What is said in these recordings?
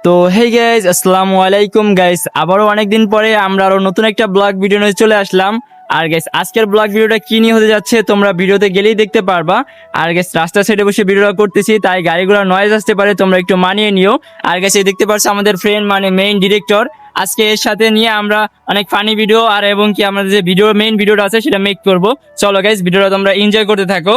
তো hey guys, আসসালামু আলাইকুম গাইজ। আবারও অনেকদিন পরে আমরা আরো নতুন একটা ব্লগ ভিডিও নিয়ে চলে আসলাম। আর গাইজ, আজকের ব্লগ ভিডিওটা কি নিয়ে হতে যাচ্ছে তোমরা ভিডিওতে গেলেই দেখতে পারবা। আর গাইজ, রাস্তা সাইডে বসে ভিডিওটা করতেছি, তাই গাড়িগুলোর নয়েজ আসতে পারে, তোমরা একটু মানিয়ে নিও। আর গাইজ, এই দেখতে পাচ্ছ আমাদের ফ্রেন্ড মানে মেইন ডিরেক্টর, আজকে এর সাথে নিয়ে আমরা অনেক ফানি ভিডিও আর এবং কি আমাদের যে ভিডিও মেইন ভিডিওটা আছে সেটা মেক করব। চলো গাইজ, ভিডিওটা তোমরা এনজয় করতে থাকো।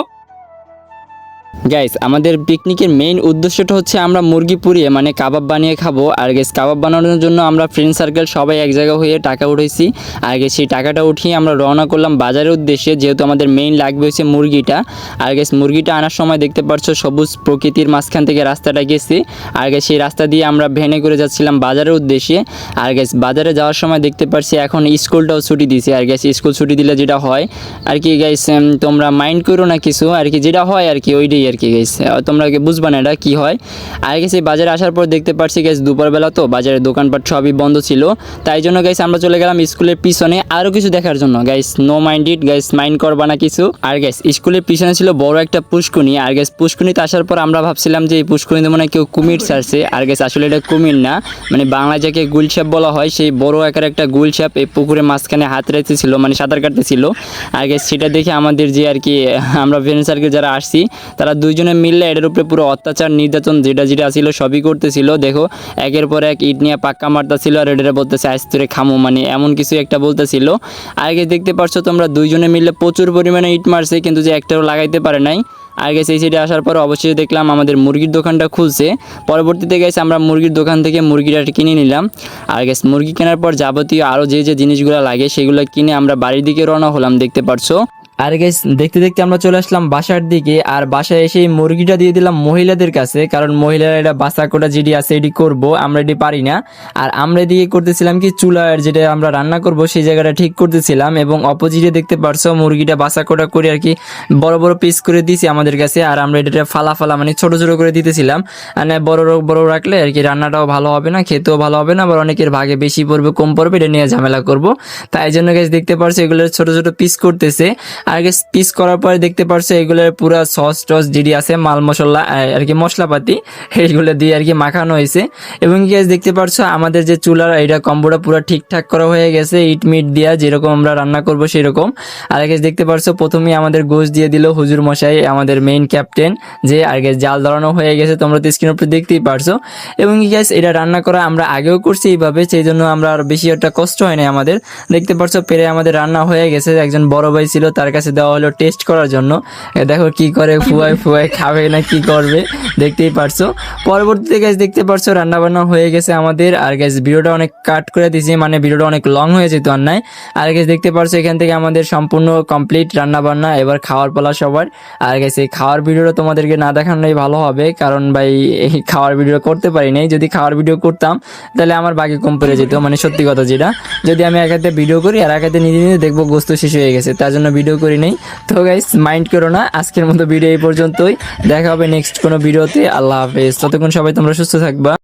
গাইস, আমাদের পিকনিকের মেইন উদ্দেশ্যটা হচ্ছে আমরা মুরগি পুড়িয়ে মানে কাবাব বানিয়ে খাবো। আর গাইস, কাবাব বানানোর জন্য আমরা ফ্রেন্ড সার্কেল সবাই এক জায়গা হয়ে টাকা উঠেছি। আর গাইস, সেই টাকাটা উঠিয়ে আমরা রওনা করলাম বাজারের উদ্দেশ্যে, যেহেতু আমাদের মেইন লাগবে হচ্ছে মুরগিটা। আর গাইস, মুরগিটা আনার সময় দেখতে পাচ্ছ সবুজ প্রকৃতির মাঝখান থেকে রাস্তাটা গেছে। আর গাইস, সেই রাস্তা দিয়ে আমরা ভ্যানে করে যাচ্ছিলাম বাজারের উদ্দেশ্যে। আর গাইস, বাজারে যাওয়ার সময় দেখতে পাচ্ছি এখন স্কুলটাও ছুটি দিয়েছে। আর গাইস, স্কুল ছুটি দিলে যেটা হয় আর কি গাইস, তোমরা মাইন্ড করো না কিছু, আর কি যেটা হয় আর কি ওইটাই আর কি গাইস, তোমরা বুঝবা না এটা কি হয়। আর গেছে বাজারে আসার পর দেখতে পাচ্ছি গাইস দুপুরবেলা তো বাজারের দোকানপাট সবই বন্ধ ছিল, তাই জন্য গাইস আমরা চলে গেলাম স্কুলের পিছনে আরও কিছু দেখার জন্য। Guys, no mind it guys, mind করবা না কিছু। আর গাইস, স্কুলের পিছনে ছিল বড় একটা পুষ্কুনি। আর গাইস, পুষ্কুনিতে আসার পর আমরা ভাবছিলাম যে এই পুষ্কুনিতে মনে হয় কেউ কুমির ছাড়ছে। আর গাইস, আসলে এটা কুমির না, মানে বাংলায় যাকে গুলসাপ বলা হয়, সেই বড় আকার একটা গুলসাপ এই পুকুরের মাঝখানে হাত রেখেছিল, মানে সাঁতার কাটতেছিল। আর গাইস, সেটা দেখে আমাদের যে আর কি আমরা ফ্রেন্ড সার্কেল যারা আসছি তারা দুইজনে মিললে এটার উপরে পুরো অত্যাচার নির্যাতন যেটা যেটা ছিল সবই করতেছিল। দেখো, একের পর এক ইট নিয়ে পাক্কা মারতেছিল আর এটা বলতেছে আজ তোরে খামো, মানে এমন কিছু একটা বলতেছিল। আগে দেখতে পারছো তোমরা দুইজনে মিলে প্রচুর পরিমাণে ইট মারছে, কিন্তু যে একটাও লাগাইতে পারে নাই। আর গেছে এই সাইডে আসার পর অবশ্যই দেখলাম আমাদের মুরগির দোকানটা খুলছে। পরবর্তীতে গেছে আমরা মুরগির দোকান থেকে মুরগিটা কিনে নিলাম। আর গেছে মুরগি কেনার পর যাবতীয় আরও যে যে জিনিসগুলো লাগে সেগুলো কিনে আমরা বাড়ির দিকে রওনা হলাম, দেখতে পারছো। আর গাইস, দেখতে দেখতে আমরা চলে আসলাম বাসার দিকে। আর বাসায় এসে মুরগিটা দিয়ে দিলাম মহিলাদের কাছে, কারণ মহিলারা এটা বাসা কোটা যেটি আছে এটি করবো, আমরা এটি পারি না। আর আমরা এদিকে করতেছিলাম কি চুলার যেটা আমরা রান্না করব সেই জায়গাটা ঠিক করতেছিলাম, এবং অপোজিটে দেখতে পারছো মুরগিটা বাসা কোটা করে আর কি বড় বড় পিস করে দিয়েছি আমাদের কাছে। আর আমরা এটা ফালা ফালা মানে ছোট ছোট করে দিতেছিলাম, মানে বড় বড় রাখলে আর কি রান্নাটাও ভালো হবে না, খেতেও ভালো হবে না, আবার অনেকের ভাগে বেশি পড়বে কম পড়বে এটা নিয়ে ঝামেলা করব। তাই জন্য গাইস দেখতে পারছো এগুলো ছোট ছোট পিস করতেছে। আর পিস করার পরে দেখতে পারছো এগুলোর পুরো সস টস যেটি আছে মাল মশলা আর কি মশলাপাতি এইগুলো দিয়ে আর কি মাখানো হয়েছে। এবং গ্যাস দেখতে পারছো আমাদের যে চুলার এটা কম্বোটা পুরো ঠিকঠাক করা হয়ে গেছে, ইট মিট দিয়া যেরকম আমরা রান্না করব সেরকম। আর গ্যাস দেখতে পারছো প্রথমেই আমাদের গোশ দিয়ে দিল হুজুর মশাই, আমাদের মেইন ক্যাপ্টেন যে। আর গ্যাস জাল ধরানো হয়ে গেছে, তোমরা তো স্ক্রিনের উপরে দেখতেই পারছো। এবং গ্যাস এটা রান্না করা আমরা আগেও করছি এইভাবে, সেই জন্য আমরা আর বেশি একটা কষ্ট হয় না আমাদের। দেখতে পারছো পেরে আমাদের রান্না হয়ে গেছে। একজন বড় ভাই ছিল, তার কাছে দেওয়া হলো টেস্ট করার জন্য। দেখো কি করে, ফুয়াই ফুয়াই খাবে না কি করবে দেখতেই পারছো। পরবর্তীতে গ্যাস দেখতে পারছো রান্না বান্না হয়ে গেছে আমাদের। আর গ্যাস ভিডিওটা অনেক কাট করে দিয়েছি, মানে ভিডিওটা অনেক লং হয়ে যেত আর নাই। আর গ্যাস দেখতে পারছো এখান থেকে আমাদের সম্পূর্ণ কমপ্লিট রান্না বান্না, এবার খাওয়ার পালা সবার। আর গ্যাস এই খাওয়ার ভিডিওটা তোমাদেরকে না দেখানোই ভালো হবে, কারণ ভাই এই খাওয়ার ভিডিও করতে পারি নাই। যদি খাওয়ার ভিডিও করতাম তাহলে আমার বাকি কম পড়ে যেত, মানে সত্যি কথা যেটা। যদি আমি এক হাতে ভিডিও করি আর এক হাতে নিজে নিজে দেখবো গোস্ত শেষ হয়ে গেছে, তার জন্য ভিডিও করি নেই। তো গাইস মাইন্ড করো না, আজকের মতো ভিডিও এই পর্যন্তই। দেখা হবে নেক্সট কোনো ভিডিওতে। আল্লাহ হাফেজ, ততক্ষণ সবাই তোমরা সুস্থ থাকবা।